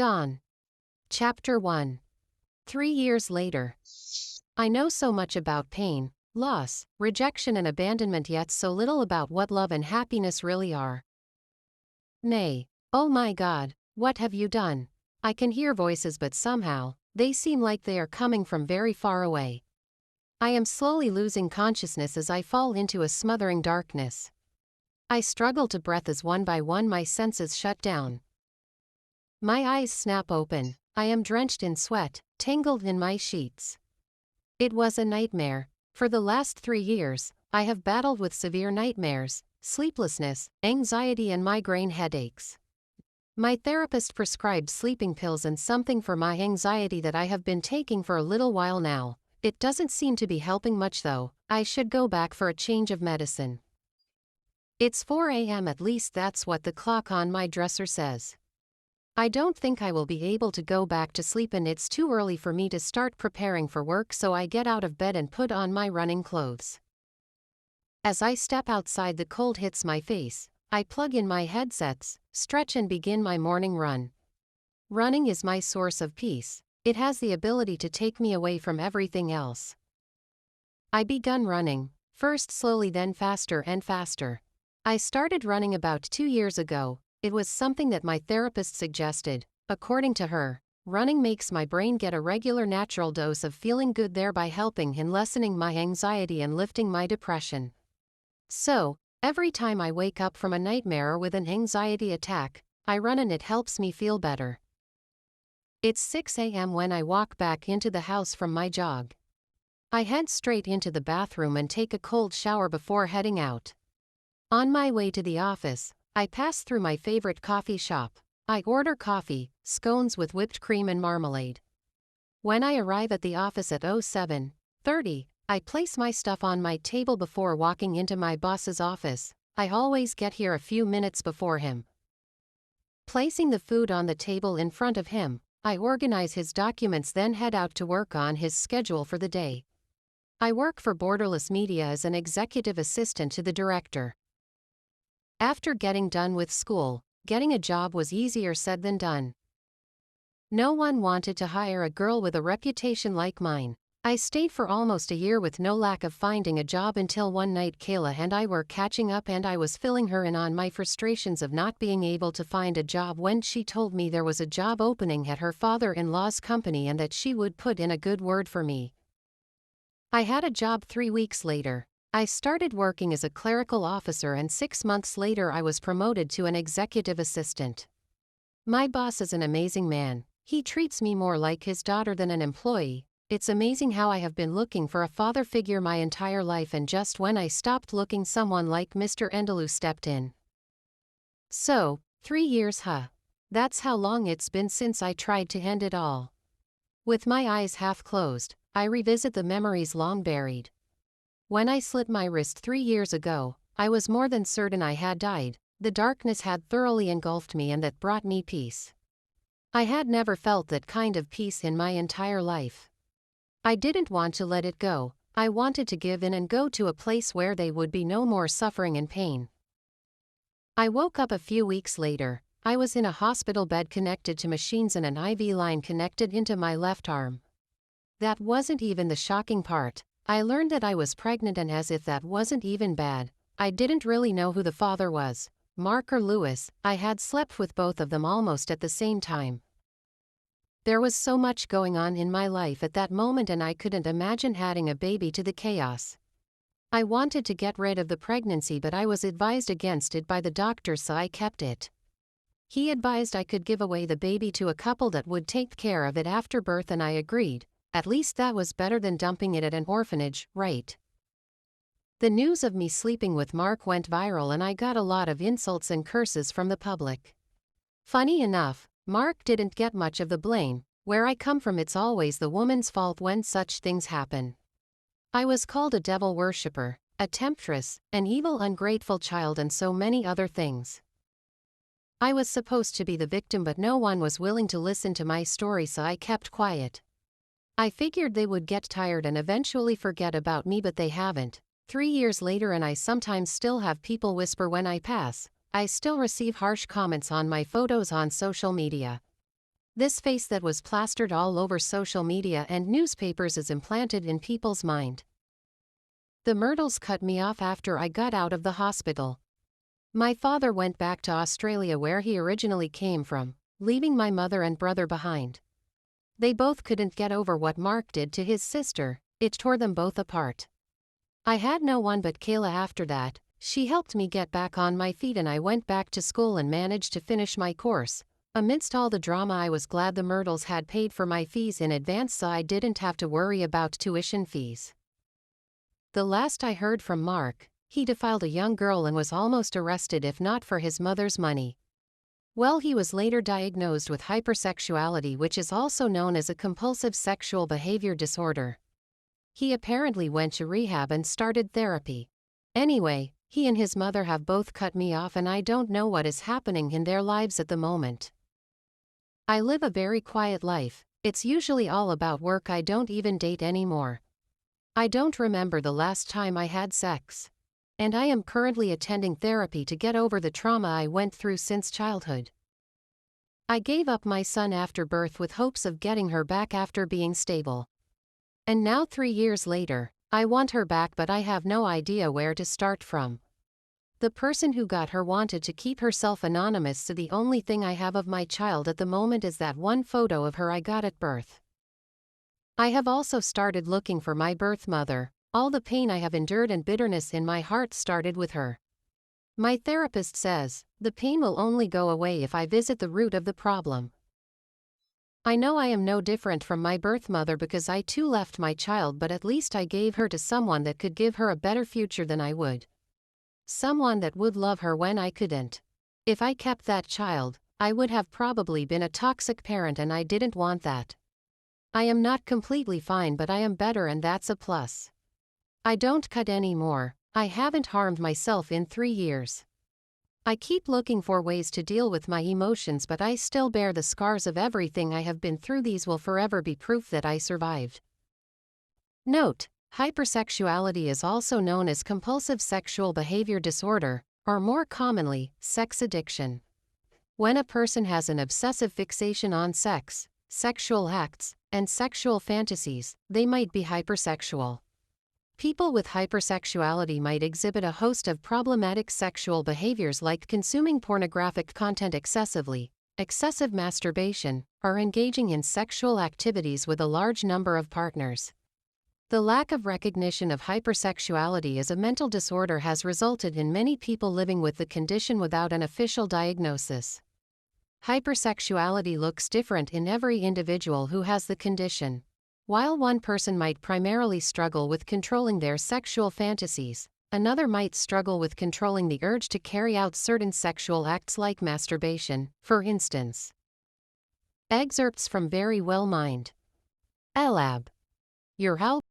Dawn. Chapter 1. 3 years later. I know so much about pain, loss, rejection and abandonment, yet so little about what love and happiness really are. Nay, oh my God, what have you done? I can hear voices, but somehow, they seem like they are coming from very far away. I am slowly losing consciousness as I fall into a smothering darkness. I struggle to breathe as one by one my senses shut down. My eyes snap open. I am drenched in sweat, tangled in my sheets. It was a nightmare. For the last 3 years, I have battled with severe nightmares, sleeplessness, anxiety and migraine headaches. My therapist prescribed sleeping pills and something for my anxiety that I have been taking for a little while now. It doesn't seem to be helping much though. I should go back for a change of medicine. It's 4 a.m. at least, that's what the clock on my dresser says. I don't think I will be able to go back to sleep, and it's too early for me to start preparing for work, so I get out of bed and put on my running clothes. As I step outside, the cold hits my face. I plug in my headsets, stretch and begin my morning run. Running is my source of peace. It has the ability to take me away from everything else. I begun running, first slowly then faster and faster. I started running about 2 years ago. It was something that my therapist suggested. According to her, running makes my brain get a regular natural dose of feeling good, thereby helping in lessening my anxiety and lifting my depression. So, every time I wake up from a nightmare or with an anxiety attack, I run and it helps me feel better. It's 6 a.m. when I walk back into the house from my jog. I head straight into the bathroom and take a cold shower before heading out. On my way to the office, I pass through my favorite coffee shop. I order coffee, scones with whipped cream and marmalade. When I arrive at the office at 07:30, I place my stuff on my table before walking into my boss's office. I always get here a few minutes before him. Placing the food on the table in front of him, I organize his documents, then head out to work on his schedule for the day. I work for Borderless Media as an executive assistant to the director. After getting done with school, getting a job was easier said than done. No one wanted to hire a girl with a reputation like mine. I stayed for almost a year with no luck of finding a job until one night Kayla and I were catching up and I was filling her in on my frustrations of not being able to find a job when she told me there was a job opening at her father-in-law's company and that she would put in a good word for me. I had a job 3 weeks later. I started working as a clerical officer and 6 months later I was promoted to an executive assistant. My boss is an amazing man. He treats me more like his daughter than an employee. It's amazing how I have been looking for a father figure my entire life, and just when I stopped looking, someone like Mr. Endelou stepped in. So, 3 years, huh? That's how long it's been since I tried to end it all. With my eyes half closed, I revisit the memories long buried. When I slit my wrist 3 years ago, I was more than certain I had died. The darkness had thoroughly engulfed me and that brought me peace. I had never felt that kind of peace in my entire life. I didn't want to let it go. I wanted to give in and go to a place where there would be no more suffering and pain. I woke up a few weeks later. I was in a hospital bed connected to machines and an IV line connected into my left arm. That wasn't even the shocking part. I learned that I was pregnant, and as if that wasn't even bad, I didn't really know who the father was, Mark or Lewis. I had slept with both of them almost at the same time. There was so much going on in my life at that moment, and I couldn't imagine adding a baby to the chaos. I wanted to get rid of the pregnancy, but I was advised against it by the doctor, so I kept it. He advised I could give away the baby to a couple that would take care of it after birth, and I agreed. At least that was better than dumping it at an orphanage, right? The news of me sleeping with Mark went viral and I got a lot of insults and curses from the public. Funny enough, Mark didn't get much of the blame. Where I come from, it's always the woman's fault when such things happen. I was called a devil worshipper, a temptress, an evil ungrateful child, and so many other things. I was supposed to be the victim, but no one was willing to listen to my story, so I kept quiet. I figured they would get tired and eventually forget about me, but they haven't. 3 years later, and I sometimes still have people whisper when I pass. I still receive harsh comments on my photos on social media. This face that was plastered all over social media and newspapers is implanted in people's mind. The Myrtles cut me off after I got out of the hospital. My father went back to Australia where he originally came from, leaving my mother and brother behind. They both couldn't get over what Mark did to his sister. It tore them both apart. I had no one but Kayla after that. She helped me get back on my feet and I went back to school and managed to finish my course. Amidst all the drama, I was glad the Myrtles had paid for my fees in advance so I didn't have to worry about tuition fees. The last I heard from Mark, he defiled a young girl and was almost arrested if not for his mother's money. Well, he was later diagnosed with hypersexuality, which is also known as a compulsive sexual behavior disorder. He apparently went to rehab and started therapy. Anyway, he and his mother have both cut me off and I don't know what is happening in their lives at the moment. I live a very quiet life. It's usually all about work. I don't even date anymore. I don't remember the last time I had sex. And I am currently attending therapy to get over the trauma I went through since childhood. I gave up my son after birth with hopes of getting her back after being stable. And now 3 years later, I want her back but I have no idea where to start from. The person who got her wanted to keep herself anonymous, so the only thing I have of my child at the moment is that one photo of her I got at birth. I have also started looking for my birth mother. All the pain I have endured and bitterness in my heart started with her. My therapist says, the pain will only go away if I visit the root of the problem. I know I am no different from my birth mother because I too left my child, but at least I gave her to someone that could give her a better future than I would. Someone that would love her when I couldn't. If I kept that child, I would have probably been a toxic parent and I didn't want that. I am not completely fine, but I am better and that's a plus. I don't cut anymore. I haven't harmed myself in 3 years. I keep looking for ways to deal with my emotions, but I still bear the scars of everything I have been through. These will forever be proof that I survived. Note: hypersexuality is also known as compulsive sexual behavior disorder, or more commonly, sex addiction. When a person has an obsessive fixation on sex, sexual acts, and sexual fantasies, they might be hypersexual. People with hypersexuality might exhibit a host of problematic sexual behaviors like consuming pornographic content excessively, excessive masturbation, or engaging in sexual activities with a large number of partners. The lack of recognition of hypersexuality as a mental disorder has resulted in many people living with the condition without an official diagnosis. Hypersexuality looks different in every individual who has the condition. While one person might primarily struggle with controlling their sexual fantasies, another might struggle with controlling the urge to carry out certain sexual acts like masturbation, for instance. Excerpts from Very Well Mind. Elab. Your help.